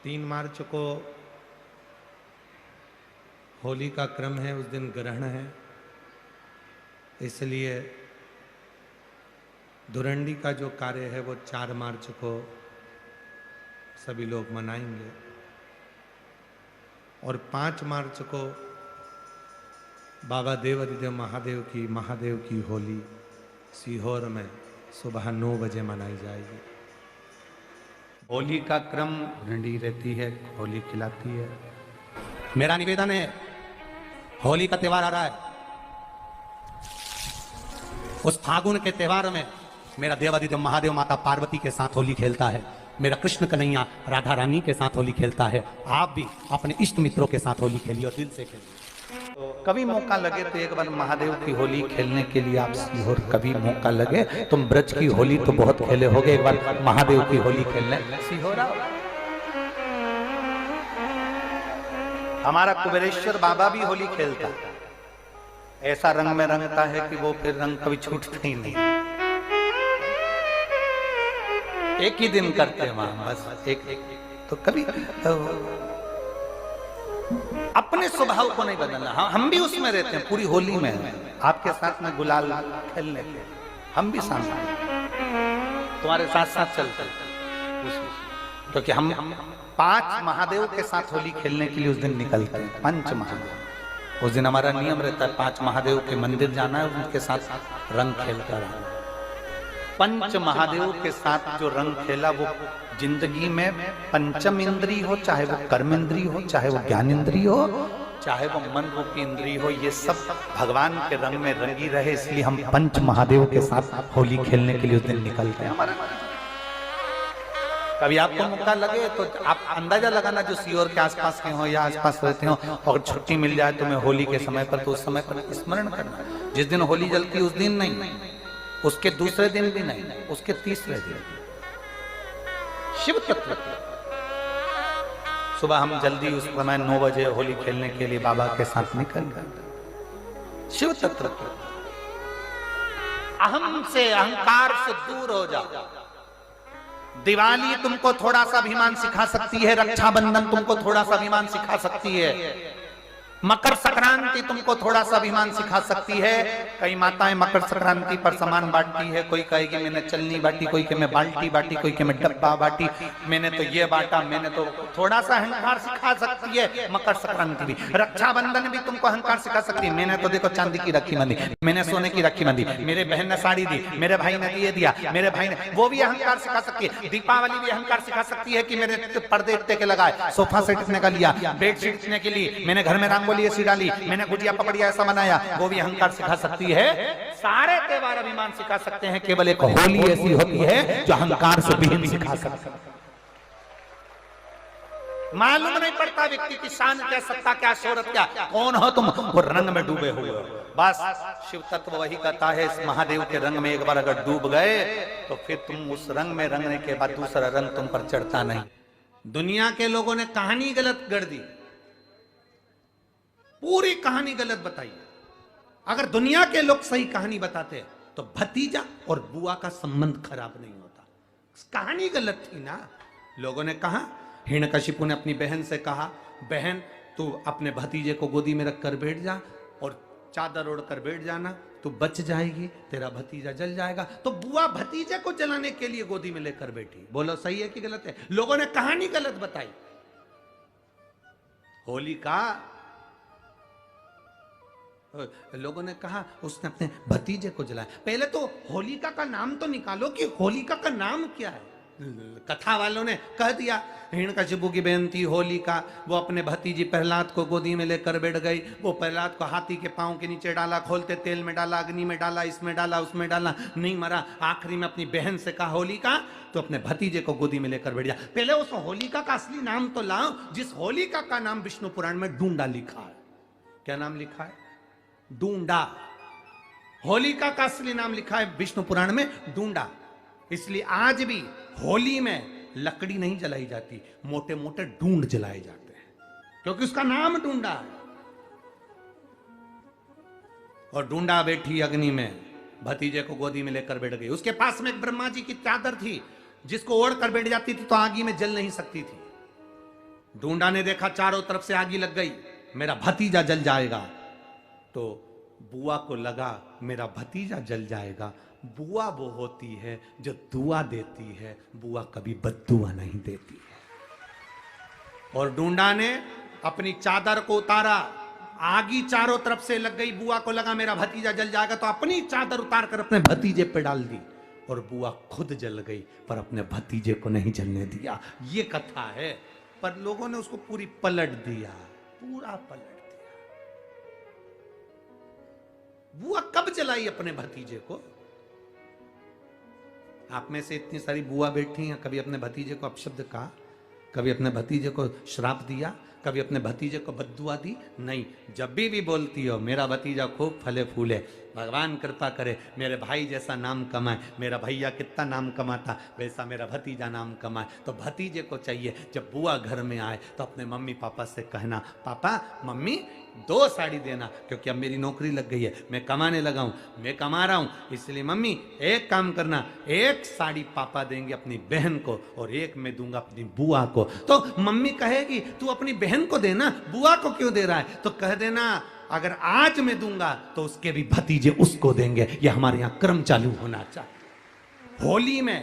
3 मार्च को होली का क्रम है, उस दिन ग्रहण है, इसलिए धुरंडी का जो कार्य है वो 4 मार्च को सभी लोग मनाएंगे और 5 मार्च को बाबा देवाधिदेव महादेव की होली सीहोर में सुबह 9 बजे मनाई जाएगी। होली का क्रम धुरंडी रहती है, होली खिलाती है। मेरा निवेदन है, होली का त्योहार आ रहा है, उस फागुन के त्योहार में मेरा देवाधिदेव महादेव माता पार्वती के साथ होली खेलता है, मेरा कृष्ण कन्हैया राधा रानी के साथ होली खेलता है। आप भी अपने इष्ट मित्रों के साथ होली खेलिए और दिल से खेलिए। तो कभी मौका लगे तो एक बार महादेव की होली खेलने के लिए आप सीहोर, कभी मौका लगे तुम ब्रज की होली तो बहुत खेले होगे, एक बार महादेव की होली खेलने सीहोर आओ। हमारा कुबेरेश्वर बाबा भी होली खेलता है, ऐसा रंग में रंगता है कि वो फिर रंग कभी छूटता ही नहीं। एक ही दिन करते हैं वहां, बस एक तो कभी अपने स्वभाव को नहीं बदलना। हम भी उसमें रहते हैं, पूरी होली में आपके साथ में गुलाल खेलने के हम भी सामने तुम्हारे साथ साथ चलते, क्योंकि हम 5 महादेव के साथ होली खेलने के लिए उस दिन निकलते हैं। 5 महादेव, उस दिन हमारा नियम रहता है 5 महादेव के मंदिर जाना है, उनके साथ रंग खेल कर आना। 5 महादेव के साथ जो रंग खेला वो जिंदगी में पंचम इंद्री हो, चाहे वो कर्म इंद्री हो, चाहे वो ज्ञान इंद्री हो, चाहे वो मन रूपी इंद्री हो, ये सब भगवान के रंग में रंगी रहे, इसलिए हम 5 महादेव के साथ होली खेलने के लिए उस दिन निकलते हैं। कभी आपको मौका लगे तो आप अंदाजा लगाना, जो सीहोर के आसपास के हो या आसपास रहते हो, और छुट्टी मिल जाए तुम्हें होली के समय पर, तो उस समय पर स्मरण करना। जिस दिन होली जलती उस दिन नहीं, उसके दूसरे दिन भी नहीं, उसके तीसरे दिन शिव तत्व सुबह हम जल्दी उस समय 9 बजे होली खेलने के लिए बाबा के साथ निकल गए। शिव तत्व अहम से, अहंकार से दूर हो जाओ। दिवाली तुमको थोड़ा सा अभिमान सिखा सकती है, रक्षाबंधन तुमको थोड़ा सा अभिमान सिखा सकती है, मकर संक्रांति तुमको थोड़ा सा अभिमान सिखा सकती है। कई माताएं मकर संक्रांति पर सामान बांटती है, कोई कहेगी मैंने चलनी बांटी, कोई के मैं बाल्टी बांटी, कोई के मैं डब्बा बांटी, मैंने तो ये बांटा, मैंने तो थोड़ा सा अहंकार सिखा सकती है मकर संक्रांति भी। रक्षाबंधन भी तुमको अहंकार सिखा सकती है, मैंने तो देखो चांदी की राखी बांधी, मैंने सोने की राखी बांधी, मेरे बहन ने साड़ी दी, मेरे भाई ने ये दिया, मेरे भाई ने, वो भी अहंकार सिखा सकती है। दीपावली भी अहंकार सिखा सकती है कि मेरे पर्दे इतने के लगाए, सोफा सेट इतने का लिया, बेडशीट इतने के लिए, मैंने घर में रंगोली ऐसी डाली, मैंने गुजिया पकड़िया ऐसा बनाया, वो भी अहंकार सिखा सकती है। सारे त्योहार अभिमान सिखा सकते हैं, केवल एक होली ऐसी होती है जो अहंकार से विहीन सिखा सकती है। मालूम नहीं पड़ता व्यक्ति की शान क्या, सत्ता क्या, शोहरत क्या, कौन हो तुम, वो रंग में डूबे हुए हो। बस शिव तत्व वही कहता है, इस महादेव के रंग में एक बार अगर डूब गए तो फिर तुम उस रंग में रंगने के बाद दूसरा रंग तुम पर चढ़ता नहीं। दुनिया के लोगों ने कहानी गलत गढ़ दी, पूरी कहानी गलत बताई। अगर दुनिया के लोग सही कहानी बताते तो भतीजा और बुआ का संबंध खराब नहीं होता। कहानी गलत थी ना। लोगों ने कहा, हिरण्यकशिपु ने अपनी बहन से कहा, बहन तू अपने भतीजे को गोदी में रखकर बैठ जा और चादर ओढ़कर बैठ जाना, तू बच जाएगी, तेरा भतीजा जल जाएगा। तो बुआ भतीजे को जलाने के लिए गोदी में लेकर बैठी। बोलो सही है कि गलत है? लोगों ने कहानी गलत बताई। होली का लोगों ने कहा उसने अपने भतीजे को जलाया। पहले तो होलिका का नाम तो निकालो कि होलिका का नाम क्या है। कथा वालों ने कह दिया हिरण्यकशिपु की बहन थी होलिका, वो अपने भतीजी प्रहलाद को गोदी में लेकर बैठ गई। वो प्रहलाद को हाथी के पांव के नीचे डाला, खोलते तेल में डाला, अग्नि में डाला, इसमें डाला, उसमें डाला, नहीं मरा। आखिरी में अपनी बहन से कहा होलिका तो अपने भतीजे को गोदी में लेकर बैठ जा। पहले उस होलिका का असली नाम तो लाओ, जिस होलिका का नाम विष्णु पुराण में डूंडा लिखा है। क्या नाम लिखा है? डूंडा। होलिका का असली नाम लिखा है विष्णु पुराण में डूंडा। इसलिए आज भी होली में लकड़ी नहीं जलाई जाती, मोटे मोटे ढूंढ जलाए जाते हैं, क्योंकि उसका नाम डूंडा है। और डूंडा बैठी अग्नि में, भतीजे को गोदी में लेकर बैठ गई। उसके पास में एक ब्रह्मा जी की चादर थी, जिसको ओढ़ कर बैठ जाती थी तो आगी में जल नहीं सकती थी। ढूंढा ने देखा चारों तरफ से आग लग गई, मेरा भतीजा जल जाएगा। तो बुआ को लगा मेरा भतीजा जल जाएगा। बुआ वो होती है जो दुआ देती है, बुआ कभी बद्दुआ नहीं देती है। और ढूंढा ने अपनी चादर को उतारा, आगी चारों तरफ से लग गई। बुआ को लगा मेरा भतीजा जल जाएगा, तो अपनी चादर उतार कर अपने भतीजे पे डाल दी और बुआ खुद जल गई, पर अपने भतीजे को नहीं जलने दिया। ये कथा है, पर लोगों ने उसको पूरी पलट दिया, पूरा पलट दिया। बुआ कब जलाई अपने भतीजे को? आप में से इतनी सारी बुआ बैठी हैं, कभी अपने भतीजे को अपशब्द कहा? कभी अपने भतीजे को श्राप दिया? कभी अपने भतीजे को बद्दुआ दी? नहीं। जब भी बोलती हो मेरा भतीजा खूब फले फूले, भगवान कृपा करे मेरे भाई जैसा नाम कमाए, मेरा भैया कितना नाम कमाता वैसा मेरा भतीजा नाम कमाए, तो भतीजे को चाहिए जब बुआ घर में आए तो अपने मम्मी पापा से कहना, पापा मम्मी 2 साड़ी देना, क्योंकि अब मेरी नौकरी लग गई है, मैं कमाने लगा हूं, मैं कमा रहा हूं, इसलिए मम्मी एक काम करना, 1 साड़ी पापा देंगे अपनी बहन को और 1 मैं दूंगा अपनी बुआ को। तो मम्मी कहेगी तू अपनी बहन को देना, बुआ को क्यों दे रहा है? तो कह देना अगर आज मैं दूंगा तो उसके भी भतीजे उसको देंगे। ये हमारे यहां क्रम चालू होना चाहिए। होली में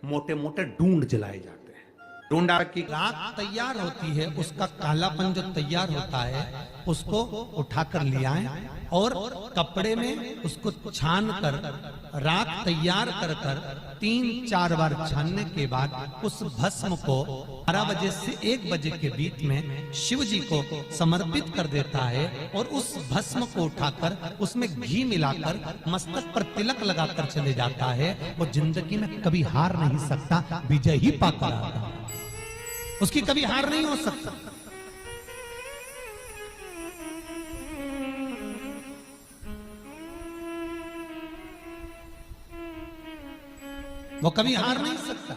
मोटे मोटे ढूंढ जलाए जाते हैं। ढूंढा की राख तैयार होती है, उसका कालापन जो तैयार होता है उसको उठाकर ले आए और कपड़े में उसको छान कर राख तैयार कर 3-4 बार छानने के बाद उस भस्म को 12 बजे से 1 बजे के बीच में शिव जी को समर्पित कर देता है और उस भस्म को उठाकर उसमें घी मिलाकर मस्तक पर तिलक लगाकर चले जाता है। वो जिंदगी में कभी हार नहीं सकता, विजय ही पाकर आता है, उसकी कभी हार नहीं हो सकता। वो कभी हार नहीं सकता।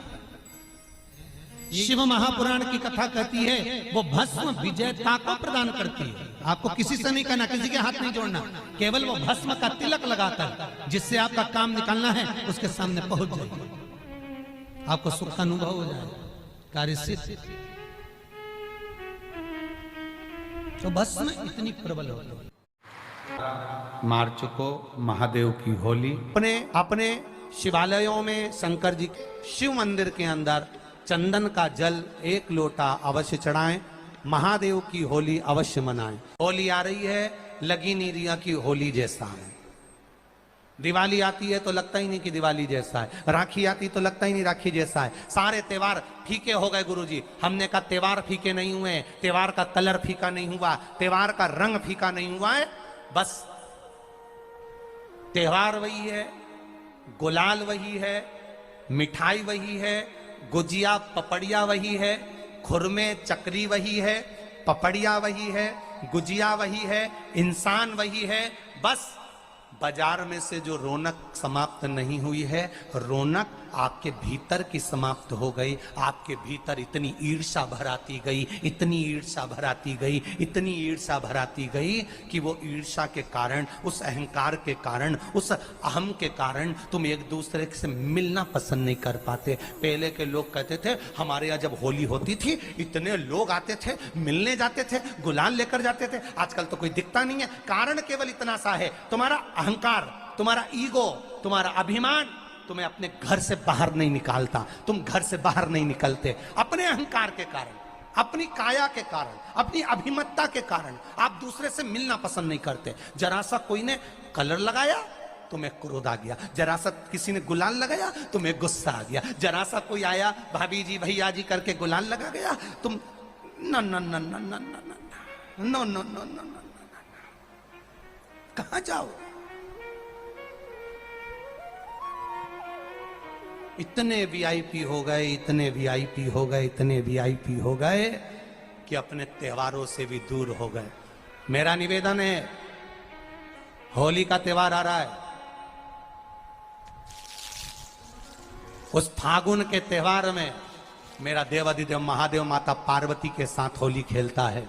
शिव महापुराण की कथा कहती है वो भस्म विजयता को प्रदान करती है। आपको किसी से नहीं कहना, किसी के हाथ नहीं जोड़ना, केवल वो भस्म का तिलक लगाकर जिससे आपका काम निकालना है उसके सामने पहुंच जाए, आपको सुख का अनुभव हो जाए, कार्य सिद्ध। तो भस्म इतनी प्रबल होती है। मार्च को महादेव की होली अपने शिवालयों में शंकर जी शिव मंदिर के अंदर चंदन का जल 1 लोटा अवश्य चढ़ाएं, महादेव की होली अवश्य मनाएं। होली आ रही है, लगी नहीं रिया की होली जैसा है। दिवाली आती है तो लगता ही नहीं कि दिवाली जैसा है, राखी आती तो लगता ही नहीं राखी जैसा है। सारे त्योहार फीके हो गए गुरुजी। हमने कहा त्योहार फीके नहीं हुए, त्योहार का कलर फीका नहीं हुआ, त्योहार का रंग फीका नहीं हुआ है, बस त्योहार वही है, गुलाल वही है, मिठाई वही है, गुजिया पपड़िया वही है, खुरमे चकरी वही है, पपड़िया वही है, गुजिया वही है, इंसान वही है। बस बाजार में से जो रौनक समाप्त नहीं हुई है, रौनक आपके भीतर की समाप्त हो गई। आपके भीतर इतनी ईर्ष्या भराती गई, इतनी ईर्ष्या भराती गई, इतनी ईर्ष्या भराती गई कि वो ईर्ष्या के कारण, उस अहंकार के कारण, उस अहम के कारण तुम एक दूसरे से मिलना पसंद नहीं कर पाते। पहले के लोग कहते थे हमारे यहाँ जब होली होती थी इतने लोग आते थे, मिलने जाते थे, गुलाल लेकर जाते थे। आजकल तो कोई दिखता नहीं है। कारण केवल इतना सा है, तुम्हारा अहंकार, तुम्हारा ईगो, तुम्हारा अभिमान तुम्हें अपने घर से बाहर नहीं निकालता। तुम घर से बाहर नहीं निकलते अपने अहंकार के कारण, अपनी काया के कारण, अपनी अभिमतता के कारण। आप दूसरे से मिलना पसंद नहीं करते। जरा सा कोई ने कलर लगाया तुम्हें क्रोध आ गया, जरा सा किसी ने गुलाल लगाया तुम्हें गुस्सा आ गया, जरा सा कोई आया भाभी जी भैया जी करके गुलाल लगा गया, तुम न न न न न न न न न कहां जाओ। इतने वीआईपी हो गए, इतने वीआईपी हो गए, इतने वीआईपी हो गए कि अपने त्योहारों से भी दूर हो गए। मेरा निवेदन है, होली का त्योहार आ रहा है, उस फागुन के त्योहार में मेरा देवाधिदेव महादेव माता पार्वती के साथ होली खेलता है,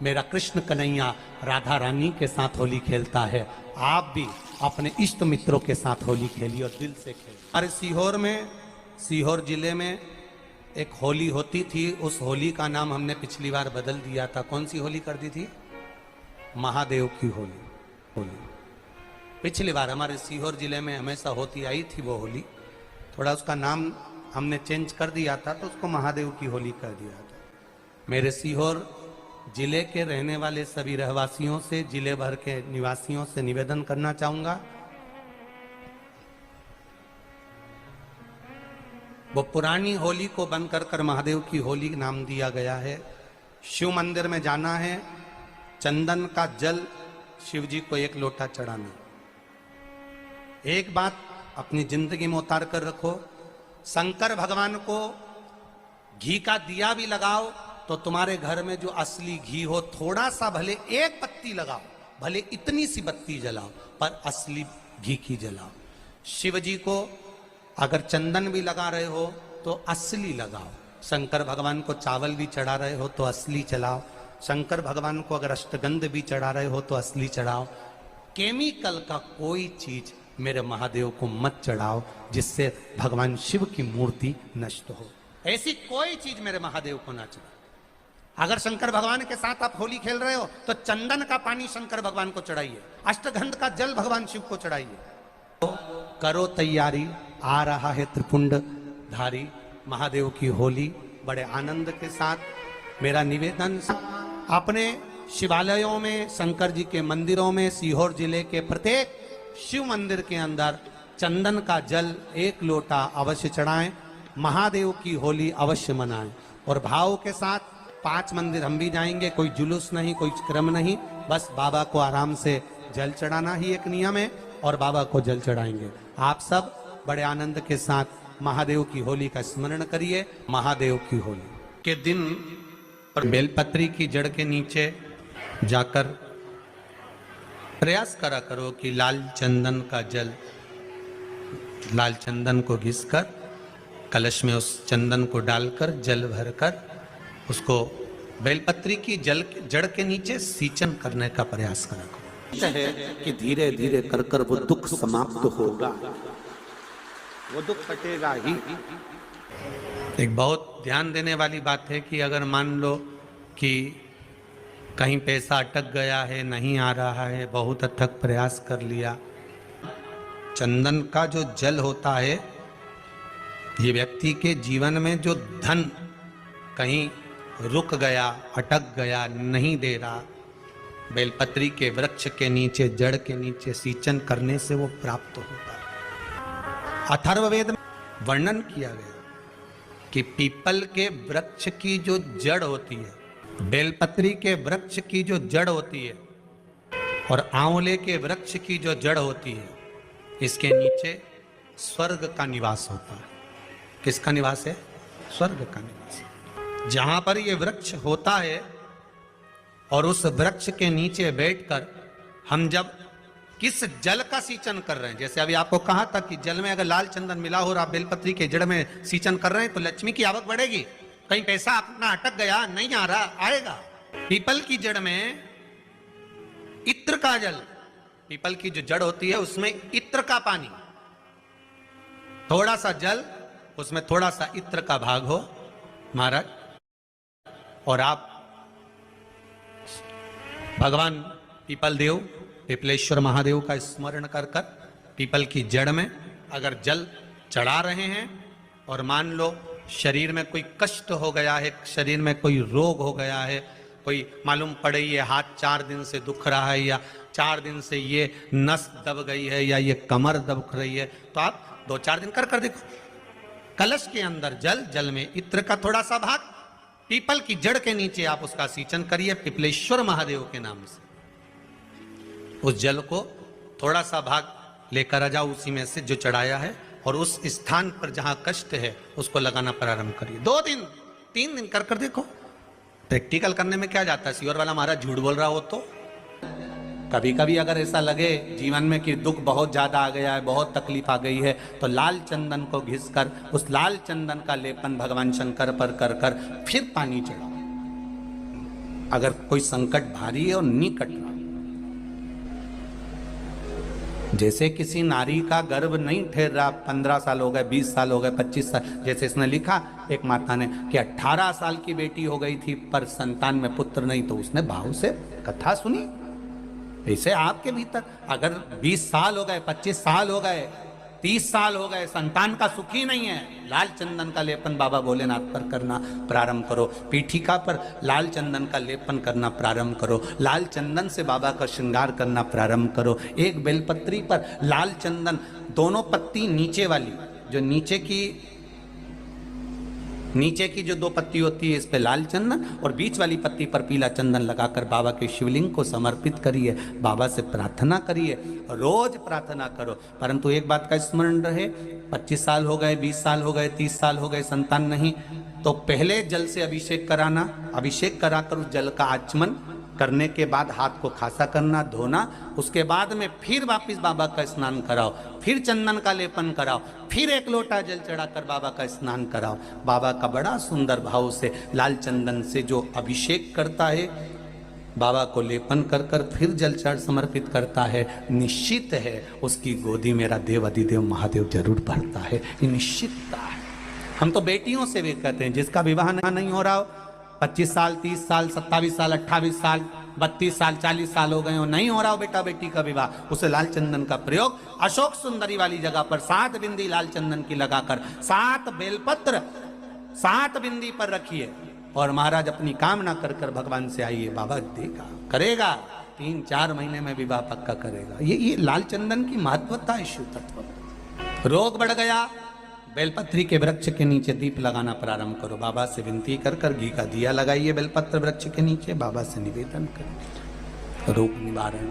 मेरा कृष्ण कन्हैया राधा रानी के साथ होली खेलता है। आप भी अपने इष्ट मित्रों के साथ होली खेलिए और दिल से खेलिए। अरे सीहोर जिले में एक होली होती थी, उस होली का नाम हमने पिछली बार बदल दिया था। कौन सी होली कर दी थी? महादेव की होली। पिछली बार हमारे सीहोर जिले में हमेशा होती आई थी वो होली, थोड़ा उसका नाम हमने चेंज कर दिया था, तो उसको महादेव की होली कर दिया था। मेरे सीहोर जिले के रहने वाले सभी रहवासियों से, जिले भर के निवासियों से निवेदन करना चाहूंगा, वो पुरानी होली को बंद कर महादेव की होली नाम दिया गया है। शिव मंदिर में जाना है, चंदन का जल शिव जी को 1 लोटा चढ़ाना। एक बात अपनी जिंदगी में उतार कर रखो, शंकर भगवान को घी का दिया भी लगाओ तो तुम्हारे घर में जो असली घी हो, थोड़ा सा भले 1 पत्ती लगाओ, भले इतनी सी बत्ती जलाओ, पर असली घी की जलाओ। शिव जी को अगर चंदन भी लगा रहे हो तो असली लगाओ। शंकर भगवान को चावल भी चढ़ा रहे हो तो असली चढ़ाओ। शंकर भगवान को अगर अष्टगंध भी चढ़ा रहे हो तो असली चढ़ाओ। केमिकल का कोई चीज मेरे महादेव को मत चढ़ाओ जिससे भगवान शिव की मूर्ति नष्ट हो। ऐसी कोई चीज मेरे महादेव को ना चढ़ाओ। अगर शंकर भगवान के साथ आप होली खेल रहे हो तो चंदन का पानी शंकर भगवान को चढ़ाइए, अष्टगंध का जल भगवान शिव को चढ़ाइए। तो करो तैयारी, आ रहा है त्रिपुंड धारी महादेव की होली। बड़े आनंद के साथ मेरा निवेदन, अपने शिवालयों में, शंकर जी के मंदिरों में, सीहोर जिले के प्रत्येक शिव मंदिर के अंदर चंदन का जल 1 लोटा अवश्य चढ़ाएं, महादेव की होली अवश्य मनाएं। और भाव के साथ 5 मंदिर हम भी जाएंगे, कोई जुलूस नहीं, कोई क्रम नहीं, बस बाबा को आराम से जल चढ़ाना ही एक नियम है और बाबा को जल चढ़ाएंगे। आप सब बड़े आनंद के साथ महादेव की होली का स्मरण करिए। महादेव की होली के दिन बेलपत्री की जड़ के नीचे जाकर प्रयास करा करो कि लाल चंदन का जल, लाल चंदन को घिसकर कलश में उस चंदन को डालकर जल भरकर उसको बेलपत्री की जड़ के नीचे सींचन करने का प्रयास करा करो। है कि धीरे धीरे कर कर वो दुख समाप्त होगा, वो दुख कटेगा ही। एक बहुत ध्यान देने वाली बात है कि अगर मान लो कि कहीं पैसा अटक गया है, नहीं आ रहा है, बहुत अथक प्रयास कर लिया, चंदन का जो जल होता है ये व्यक्ति के जीवन में जो धन कहीं रुक गया, अटक गया, नहीं दे रहा, बेलपत्री के वृक्ष के नीचे, जड़ के नीचे सींचन करने से वो प्राप्त होता है। अथर्ववेद में वर्णन किया गया कि पीपल के वृक्ष की जो जड़ होती है, बेलपत्री के वृक्ष की जो जड़ होती है और आंवले के वृक्ष की जो जड़ होती है, इसके नीचे स्वर्ग का निवास होता है। किसका निवास है? स्वर्ग का निवास। जहां पर ये वृक्ष होता है और उस वृक्ष के नीचे बैठकर हम जब किस जल का सींचन कर रहे हैं, जैसे अभी आपको कहा था कि जल में अगर लाल चंदन मिला हो और आप बेलपत्री के जड़ में सींचन कर रहे हैं तो लक्ष्मी की आवक बढ़ेगी। कहीं पैसा अपना अटक गया, नहीं आ रहा, आएगा। पीपल की जड़ में इत्र का जल, पीपल की जो जड़ होती है उसमें इत्र का पानी, थोड़ा सा जल, उसमें थोड़ा सा इत्र का भाग हो महाराज, और आप भगवान पीपल देव, पिपलेश्वर महादेव का स्मरण कर कर पीपल की जड़ में अगर जल चढ़ा रहे हैं और मान लो शरीर में कोई कष्ट हो गया है, शरीर में कोई रोग हो गया है, कोई मालूम पड़े ये हाथ 4 दिन से दुख रहा है या 4 दिन से ये नस दब गई है या ये कमर दब रही है, तो आप 2-4 दिन कर देखो। कलश के अंदर जल, जल में इत्र का थोड़ा सा भाग, पीपल की जड़ के नीचे आप उसका सींचन करिए पिपलेश्वर महादेव के नाम से। उस जल को थोड़ा सा भाग लेकर आ जाओ उसी में से जो चढ़ाया है, और उस स्थान पर जहां कष्ट है उसको लगाना प्रारंभ करिए। 2 दिन 3 दिन कर देखो। प्रैक्टिकल करने में क्या जाता है? सीवर वाला महाराज झूठ बोल रहा हो तो कभी कभी अगर ऐसा लगे जीवन में कि दुख बहुत ज्यादा आ गया है, बहुत तकलीफ आ गई है, तो लाल चंदन को घिसकर उस लाल चंदन का लेपन भगवान शंकर पर कर कर फिर पानी चढ़ाओ। अगर कोई संकट भारी है और नहीं कट रहा, जैसे किसी नारी का गर्भ नहीं ठहर रहा, 15 साल हो गए, 20 साल हो गए, 25 साल, जैसे इसने लिखा एक माता ने कि 18 साल की बेटी हो गई थी पर संतान में पुत्र नहीं, तो उसने भाव से कथा सुनी। ऐसे आपके भीतर अगर 20 साल हो गए, 25 साल हो गए, 30 साल हो गए, संतान का सुख ही नहीं है, लाल चंदन का लेपन बाबा भोलेनाथ पर करना प्रारंभ करो। पीठिका पर लाल चंदन का लेपन करना प्रारंभ करो। लाल चंदन से बाबा का श्रृंगार करना प्रारंभ करो। एक बेलपत्री पर लाल चंदन, दोनों पत्ती नीचे वाली, जो नीचे की जो 2 पत्ती होती है, इस पे लाल चंदन और बीच वाली पत्ती पर पीला चंदन लगाकर बाबा के शिवलिंग को समर्पित करिए। बाबा से प्रार्थना करिए, रोज प्रार्थना करो। परंतु एक बात का स्मरण रहे, 25 साल हो गए, 20 साल हो गए, 30 साल हो गए, संतान नहीं, तो पहले जल से अभिषेक कराना, अभिषेक कराकर उस जल का आचमन करने के बाद हाथ को खासा करना, धोना, उसके बाद में फिर वापस बाबा का स्नान कराओ, फिर चंदन का लेपन कराओ, फिर 1 लोटा जल चढ़ाकर बाबा का स्नान कराओ। बाबा का बड़ा सुंदर भाव से लाल चंदन से जो अभिषेक करता है, बाबा को लेपन कर कर फिर जल चढ़ समर्पित करता है, निश्चित है उसकी गोदी मेरा देव अधिदेव महादेव जरूर भरता है। ये निश्चितता है। हम तो बेटियों से भी कहते हैं, जिसका विवाह नहीं हो रहा हो, 25 साल, 30 साल, 27 साल, 28 साल, 32 साल, 40 साल हो गए हो, नहीं हो रहा हो बेटा बेटी का विवाह, उसे लाल चंदन का प्रयोग अशोक सुंदरी वाली जगह पर 7 बिंदी लाल चंदन की लगाकर 7 बेलपत्र 7 बिंदी पर रखिए और महाराज अपनी कामना कर कर भगवान से आइए। बाबा देगा, करेगा, 3-4 महीने में विवाह पक्का करेगा। ये लाल चंदन की महत्वता है शिव तत्व। रोग बढ़ गया, बेलपत्री के वृक्ष के नीचे दीप लगाना प्रारंभ करो। बाबा से विनती कर कर घी का दिया लगाइए बेलपत्र वृक्ष के नीचे, बाबा से निवेदन करें, रोग निवारण।